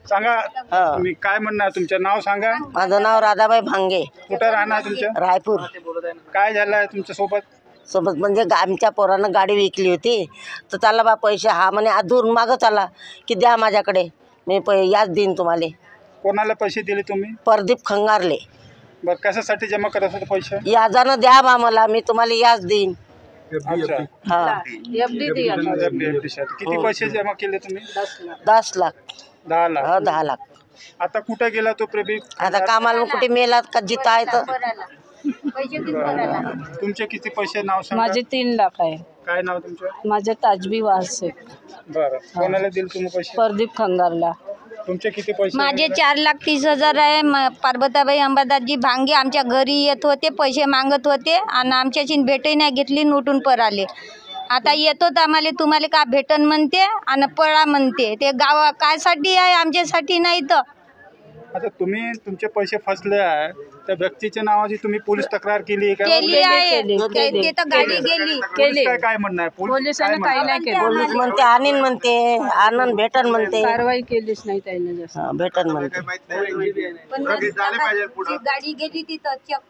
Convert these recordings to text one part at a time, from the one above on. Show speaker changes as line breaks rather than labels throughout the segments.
सांगा
हा.
तुम्ही काय म्हणणार, तुमचं नाव सांगा.
माझं नाव राधाबाई भांगे,
कुठं राहणार तुमचं,
रायपूर.
काय झालं तुमच्या
सोबत म्हणजे आमच्या पोरानं गाडी विकली होती, तर त्याला बा पैसे हा म्हणे अधून मागत आला की द्या माझ्याकडे, मी याच देईन तुम्हाला.
कोणाला पैसे दिले तुम्ही?
प्रदीप खंगारले.
बरं, कशासाठी जमा करत होते पैसे?
याजानं द्या बा मला, मी तुम्हाला याच देईन.
अच्छा,
हा,
किती पैसे जमा केले तुम्ही?
10 लाख.
10 लाख.
10 लाख.
आता कुठे गेला तो प्रदीप?
आता कामाला कुठे मेला का जिथं आहे तर.
तुमचे किती पैसे, नाव सांगा.
माझे 3 लाख आहे.
काय नाव तुमचं?
माझे ताजबी वारसे.
बरं, कोणाला दिले तुम्ही पैसे?
प्रदीप खंगारला.
तुमचे किती पैसे?
माझे 4,30,000 आहे. पार्वताबाई अंबादासजी भांगे आमच्या घरी येत होते, पैसे मागत होते आणि आमच्याशी भेटही नाही घेतली, उठून पळाले. आता येतो तर आम्हाला तुम्हाला का भेटन म्हणते आणि पळा म्हणते. ते गावा कायसाठी आहे, आमच्यासाठी नाही. तर
आता तुम्ही तुमचे पैसे फसले आहे, त्या व्यक्तीच्या नावाची तुम्ही पोलीस तक्रार केली का?
केली आहे.
केली.
ते तर गाडी गेली.
पोलीस काय म्हणणं आहे?
पोलिसांना काही नाही केलं.
पोलीस म्हणते आणीन म्हणते, आनंद भेटन म्हणते.
कारवाई केलीच नाही त्याने जास्त.
भेटन म्हणते.
पण गाडी गेली तिथं चक.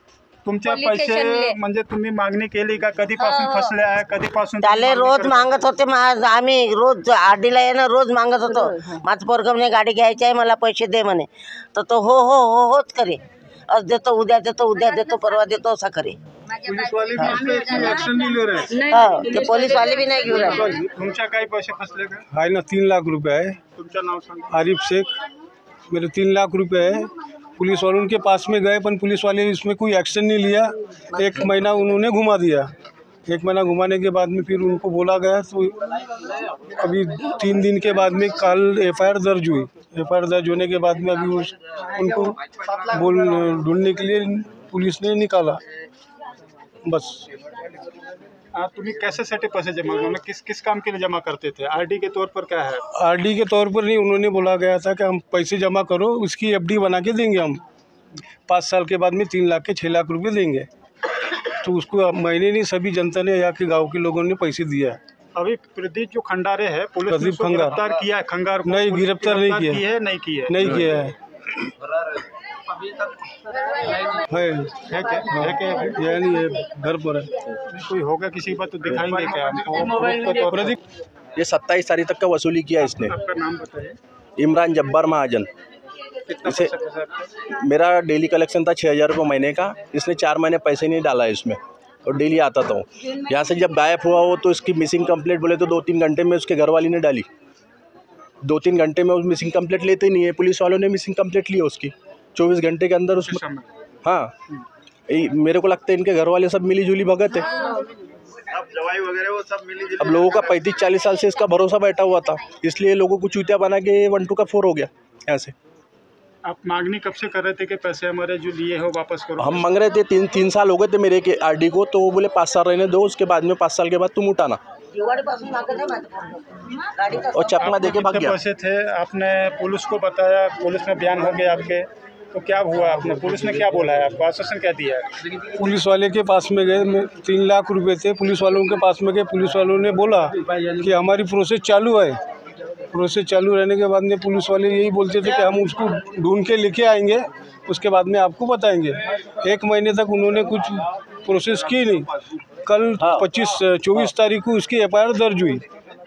तुमच्या
पोलीस
पैसे
स्टेशनले.
म्हणजे तुम्ही मागणी केली का? कधीपासून फसले आहे, कधीपासून
त्याले
तुम्ही
रोज
मागणी
मागत होते. आम्ही रोज आरडीला येणं रोज मागत होतो. माझं पोरगं म्हणे गाडी घ्यायची आहे, मला पैसे दे म्हणे. तर तो हो हो हो होच करे. आज देतो, उद्या देतो, उद्या देतो, परवा देतो, असा करे.
पोलीसवाले भी इस पे ऍक्शन नहीं ले रहे?
हा, ते पोलीसवाले बी नाही घेऊन राहिले.
तुमच्या काही पैसे फसले का?
है ना, 3 लाख रुपए है।
तुमचं नाव सांगा.
आरिफ शेख, मेरे 3 लाख रुपए है। पुलिस वालों के पास में गए, पर पुलिस वाले इसमें कोई एक्शन नहीं लिया। 1 महीना उन्होंने घुमा दिया। 1 महीना घुमाने के बाद में फिर उनको बोला गया, तो अभी 3 दिन के बाद में कल FIR दर्ज हुई। FIR दर्ज होने के बाद में अभी उनको ढूंढने के लिए पुलिस ने निकाला, बस।
तुम्ही कशासाठी पैसे जमा करना, किस काम के लिए जमा करते थे? आरडी के तौर पर क्या है?
आरडी के तौर पर नहीं, उन्होंने बोला गया था कि हम पैसे जमा करो, उसकी FD बना के देंगे हम। 5 साल के बाद में 3 लाख के 6 लाख रुपए देंगे। तो उसको मैंने नहीं, सभी जनता ने, यहाँ के गांव के लोगों ने पैसे दिया है।
अभी प्रदीप जो खंडारे है, पुलिस ने
प्रदीप
उसको
खंगार।
गिरफ्तार किया है? खंगार को
नहीं,
पुलिस
गिरफ्तार नहीं किया
है, नहीं किया है।
नहीं किया है।
है क्या?
यानी ये घर पर है।
कोई होगा किसी बात तो दिखाएंगे क्या हमको?
प्रदीप,
ये 27 तारीख तक का वसूली किया इसने।
आपका नाम बताइए।
इमरान जब्बार महाजन।
कितना
इसे
पैसा था आपका?
मेरा डेली कलेक्शन था 6,000 रुपये महीने का। इसने 4 महीने पैसे नहीं डाला इसमें, और डेली आता था वो। यहाँ से जब गायब हुआ वो, तो इसकी मिसिंग कंप्लेंट बोले तो 2-3 घंटे में उसके घर वाली ने डाली। 2-3 घंटे में उस मिसिंग कंप्लेंट लेते ही नहीं है, पुलिस वालों ने मिसिंग कंप्लेंट ली उसकी 24 घंटे के अंदर उसमें। हाँ, मेरे को लगता है इनके घर वाले सब मिली जुली भगत है।
दवाई वगैरह वो सब मिली जुली।
अब लोगों का 35-40 साल से इसका भरोसा बैठा हुआ था, इसलिए लोगों को चूतिया बना के 1 2 का 4 हो गया यहाँ से।
आप मांगनी कब से कर रहे थे कि पैसे हमारे जो लिए हो वापस करो?
हम मांग रहे थे, 3 साल हो गए थे मेरे के आरडी को, तो वो बोले 5 साल रहने दो, उसके बाद में 5 साल के बाद तुम उठाना, और चकमा दे के भाग
कितने
गया।
पैसे थे? आपने पुलिस को बताया, पुलिस में बयान हो गया आपके, तो क्या हुआ? आपने पुलिस ने क्या बोला है आपको, आश्वासन क्या दिया है?
पुलिस वाले के पास में गए, 3 लाख रुपए थे। पुलिस वालों के पास में गए, पुलिस वालों ने बोला कि हमारी प्रोसेस चालू है। प्रोसेस चालू रहने के बाद में पुलिस वाले यही बोलते थे कि हम उसको ढूंढ के लेके आएंगे, उसके बाद में आपको बताएंगे। 1 महीने तक उन्होंने कुछ प्रोसेस की नहीं। कल 24 तारीख को उसकी FIR दर्ज हुई,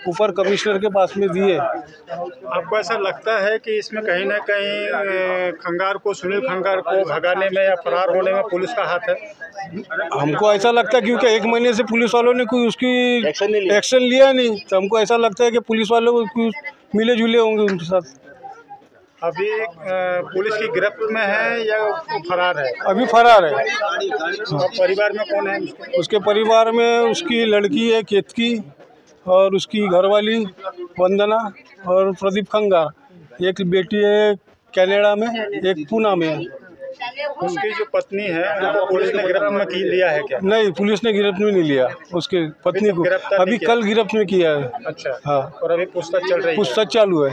ऊपर कमिश्नर के पास में दिए।
आपको ऐसा लगता है कि इसमें कहीं ना कहीं खंगार को, सुनील खंगार को भगाने में या फरार होने में पुलिस का हाथ है?
हमको ऐसा लगता है, क्योंकि 1 महीने से पुलिस वालों ने कोई उसकी एक्शन लिया नहीं, तो हमको ऐसा लगता है कि पुलिस वालों को मिले जुले होंगे उनके साथ।
अभी पुलिस की गिरफ्त में है या वो फरार है?
अभी फरार है।
और परिवार में कौन है उसके?
उसके परिवार में उसकी लड़की है केतकी, और उसकी घरवाली वंदना, और प्रदीप खंगार। एक बेटी है कनाडा में, एक पूना में है।
उसकी जो पत्नी है उनको पुलिस ने गिरफ्त में लिया है क्या?
नहीं, पुलिस ने गिरफ्त में नहीं लिया उसके पत्नी को,
गिरफ्तार
अभी
नहीं किया?
कल गिरफ्त में किया है।
अच्छा,
हाँ,
और अभी पूछताछ चल रही है?
पूछताछ चालू है।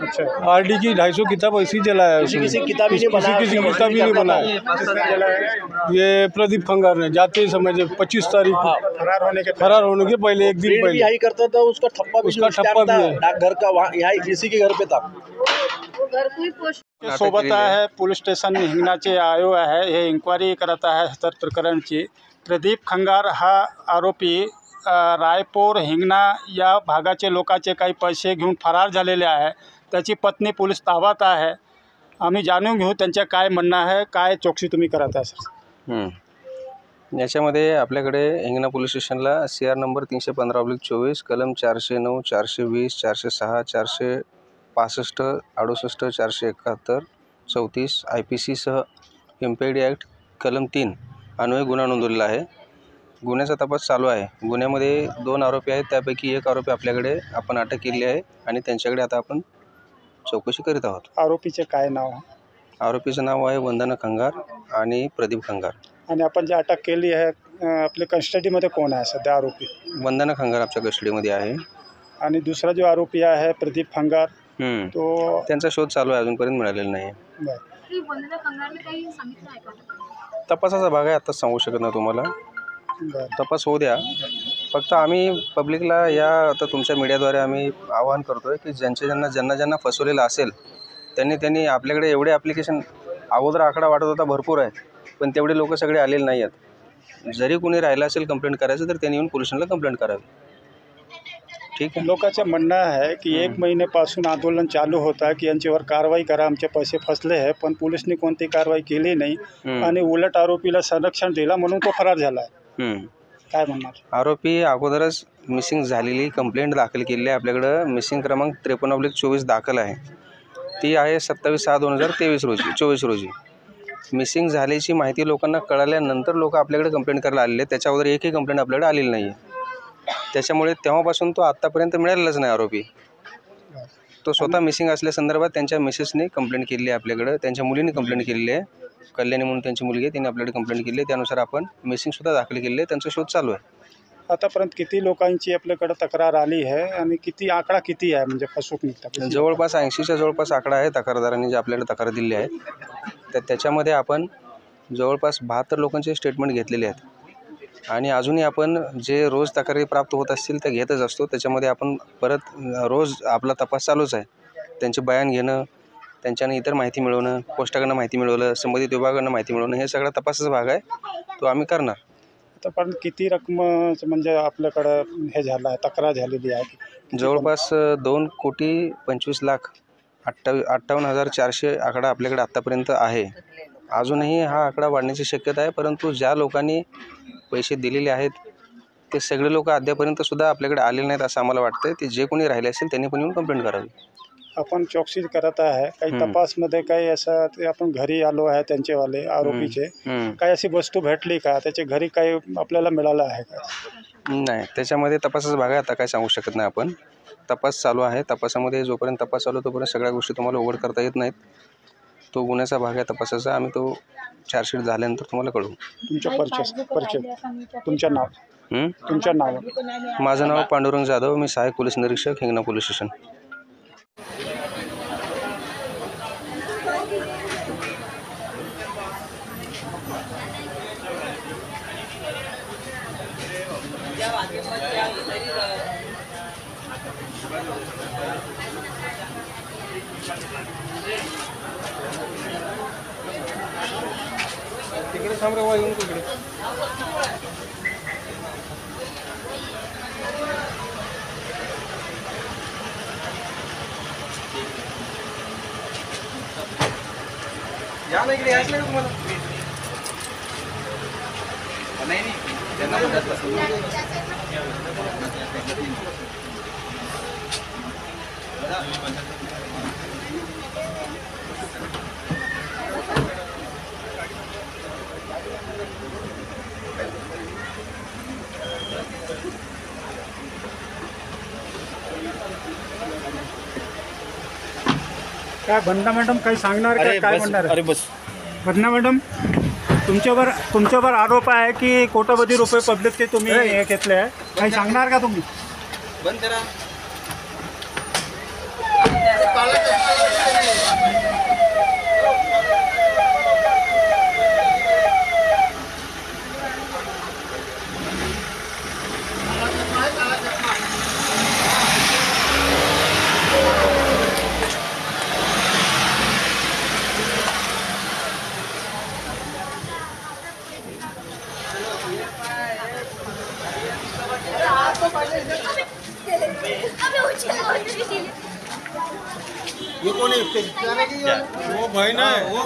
अच्छा,
आरडी की 250 किताब ऐसी जलाया है, किसी की किताब ही नहीं बनाया।
किसने जलाया?
ये प्रदीप खंगार ने जाते ही समय 25 तारीख को फरार होने के पहले एक दिन पहले
यही करता था, उसका ठप्पा
भी है।
डाकघर का वहाँ यहाँ किसी के घर पे था।
सोबत आहे पोलीस स्टेशन हिंगणाचे आयो आहे, हे इन्क्वायरी करत आहे तर प्रकरणची। प्रदीप खंगार हा आरोपी रायपूर हिंगणा या भागाचे लोकांचे काही पैसे घेऊन फरार झालेले आहे। त्याची पत्नी पोलीस ताब्यात आहे। आम्ही जाणून घेऊ त्यांच्या काय म्हणणं आहे, काय चौकशी तुम्ही करत आहे सर?
याच्यामध्ये आपल्याकडे हिंगणा पोलीस स्टेशनला CR नंबर 315/24 कलम 409, 420, 406, 465, 68, 471, 34 IPC सह इम्पेडी ॲक्ट कलम 3 अन्वये गुन्हा नोंदवलेला आहे। गुन्ह्याचा तपास चालू आहे। गुन्ह्यामध्ये 2 आरोपी आहेत, त्यापैकी एक आरोपी आपल्याकडे आपण अटक केली आहे आणि त्यांच्याकडे आता आपण चौकशी करीत आहोत।
आरोपीचे काय नाव आहे?
आरोपीचं नाव आहे वंदना खंगार आणि प्रदीप खंगार।
आणि आपण जे अटक केली आहे आपल्या कस्टडीमध्ये कोण आहे सध्या आरोपी?
वंदना खंगार आपल्या कस्टडीमध्ये आहे।
आणि दुसरा जो आरोपी आहे प्रदीप खंगार तो
त्यांचा शोध चालू आहे, अजूनपर्यंत मिळालेला नाही। तपासाचा भाग आहे, आत्ताच सांगू शकत नाही तुम्हाला, तपास होऊ द्या। फक्त आम्ही पब्लिकला या आता तुमच्या मीडियाद्वारे आम्ही आवाहन करतोय की ज्यांना फसवलेलं असेल त्यांनी आपल्याकडे एवढे ॲप्लिकेशन अगोदर आकडा वाटत होता भरपूर आहे, पण तेवढे लोक सगळे आलेले नाही आहेत। जरी कोणी राहिलं असेल कंप्लेंट करायचं तर त्यांनी येऊन पोलिसांना कंप्लेंट करावी। ठीक आहे।
लोकांचं म्हणणं आहे की 1 महिन्यापासून आंदोलन चालू होता की यांच्यावर कारवाई करा, आमचे पैसे फसले आहे, पण पोलिसनी कोणती कारवाई केली नाही आणि उलट आरोपीला संरक्षण दिला म्हणून तो फरार झाला आहे। काय म्हणणार? आरोपी
अगोदरच मिसिंग झालेली कंप्लेंट दाखल केलेली आहे आपल्याकडं। मिसिंग क्रमांक 53/24 दाखल आहे, ती आहे 27/6/2024 रोजी। मिसिंग झाल्याची माहिती लोकांना कळाल्यानंतर लोक आपल्याकडे कंप्लेंट करायला आलेले, त्याच्या अगोदर एकही कंप्लेंट आपल्याकडे आलेली नाही आहे। त्याच्यामुळे तेव्हापासून तो आत्तापर्यंत मिळालेलाच नाही आरोपी। तो स्वतः मिसिंग असल्यासंदर्भात त्यांच्या मिसेसने कंप्लेंट केलेली आहे आपल्याकडं, त्यांच्या मुलीने कंप्लेंट केलेली आहे, कल्याणी म्हणून त्यांची मुलगी आहे, तिने आपल्याकडे कंप्लेंट केली आहे। त्यानुसार आपण मिसिंगसुद्धा दाखल केलेली आहे, त्यांचा शोध चालू आहे।
आतापर्यंत किती लोकांची आपल्याकडे तक्रार आली आहे आणि किती आकडा किती आहे म्हणजे फसवणूक?
जवळपास 80च्या जवळपास आकडा आहे तक्रारदारांनी जे आपल्याकडे तक्रार दिली आहे। तर त्याच्यामध्ये आपण जवळपास 72 लोकांचे स्टेटमेंट घेतलेले आहेत आणि अजूनही आपण जे रोज तक्रारी प्राप्त होत असतील त्या घेतच असतो। त्याच्यामध्ये आपण परत रोज आपला तपास चालूच आहे। त्यांचे बयान घेणं, त्यांच्यानं इतर माहिती मिळवणं, पोस्टाकडनं माहिती मिळवलं, संबंधित विभागाकडनं माहिती मिळवणं, हे सगळा तपासाचा भाग आहे, तो आम्ही करणार।
आतापर्यंत किती रक्कम म्हणजे आपल्याकडं हे झालं आहे, तक्रार झालेली आहे?
जवळपास 2,25,58,400 आकडा आपल्याकडे आत्तापर्यंत आहे। अजूनही हा आकडा वाढण्याची शक्यता आहे, परंतु ज्या लोकांनी पैसे दिलेले आहेत ते सगळे लोक अद्यापर्यंत सुद्धा आपल्याकडे आलेले नाहीत असं आम्हाला वाटतं। ते जे कोणी राहिले असेल त्यांनी पण येऊन कंप्लेंट करावी।
आपण चौकशी करत आहे, काही तपासमध्ये काही असं ते आपण घरी आलो आहे त्यांचेवाले आरोपीचे, काही अशी वस्तू भेटली का, त्याच्या घरी काही आपल्याला मिळालं आहे का?
नाही, त्याच्यामध्ये तपासाचा भाग आहे, आता काय सांगू शकत नाही आपण। तपास चालू आहे, तपासामध्ये जोपर्यंत तपास चालू तोपर्यंत सगळ्या गोष्टी तुम्हाला उघड करता येत नाहीत। तो गुन्ह्याचा भाग आहे तपासाचा, आम्ही तो चार्जशीट झाल्यानंतर तुम्हाला कळवू।
तुमचं नाव?
माझं नाव पांडुरंग जाधव, मी सहाय्यक पोलीस निरीक्षक, हिंगणा पोलीस स्टेशन।
तिकडे थांब रे, येऊन तिकडे या ना, इकडे यायचं नाही तुम्हाला? नाही त्यांना
काय बंदा मॅडम काही सांगणार का काय म्हणणार? अरे बस बंदा मॅडम, तुमच्यावर आरोप आहे की कोट्यवधी रुपये पब्लिकचे तुम्ही हे घेतले आहे, काही सांगणार का तुम्ही?
बंद करा.
वो भाई ना वो